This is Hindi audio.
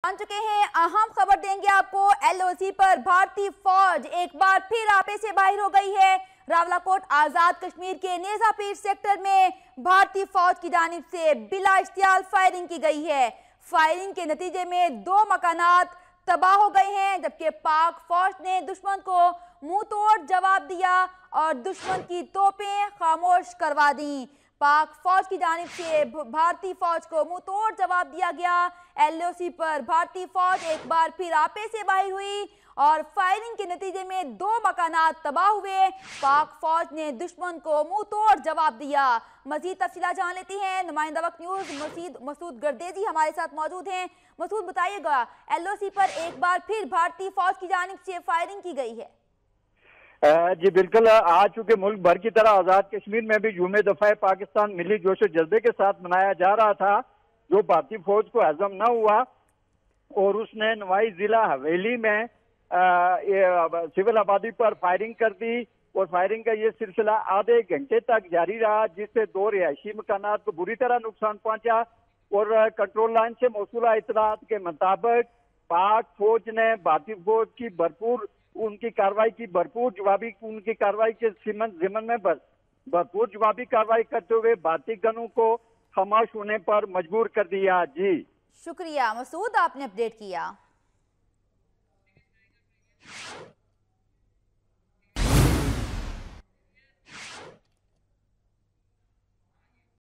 जान चुके हैं अहम खबर देंगे आपको। एलओसी पर भारतीय फौज एक बार फिर आपे से बाहर हो गई है। रावलाकोट आजाद कश्मीर के नेजापीर सेक्टर में भारतीय फौज की जानिब से बिला इश्तियाल फायरिंग की गई है। फायरिंग के नतीजे में 2 मकानात तबाह हो गए हैं, जबकि पाक फौज ने दुश्मन को मुंह तोड़ जवाब दिया और दुश्मन की तोपें खामोश करवा दी। पाक फौज की जानिब से भारतीय फौज को मुंह तोड़ जवाब दिया गया। एलओसी पर भारतीय फौज एक बार फिर आपे से बाहर हुई और फायरिंग के नतीजे में 2 मकानात तबाह हुए। पाक फौज ने दुश्मन को मुंह तोड़ जवाब दिया। मजीद तफसीलात जान लेती हैं। नुमाइंदा वक्त न्यूज मसूद गर्देजी हमारे साथ मौजूद हैं। मसूद, बताइएगा, एलओसी पर एक बार फिर भारतीय फौज की जानिब से फायरिंग की गई है। जी बिल्कुल, आज चूंकि मुल्क भर की तरह आजाद कश्मीर में भी यूम दफा पाकिस्तान मिली जोश जज्बे के साथ मनाया जा रहा था, जो भारतीय फौज को हजम न हुआ और उसने नवाई जिला हवेली में सिविल आबादी पर फायरिंग कर दी और फायरिंग का ये सिलसिला आधे घंटे तक जारी रहा, जिससे 2 रिहायशी मकानात को बुरी तरह नुकसान पहुंचा। और कंट्रोल लाइन से मौसूला इतलात के मुताबिक पाक फौज ने भारतीय फौज की उनकी कार्रवाई के जिमन में भरपूर जवाबी कार्रवाई करते हुए भारतीय गनों को खामोश होने पर मजबूर कर दिया। जी शुक्रिया मसूद, आपने अपडेट किया।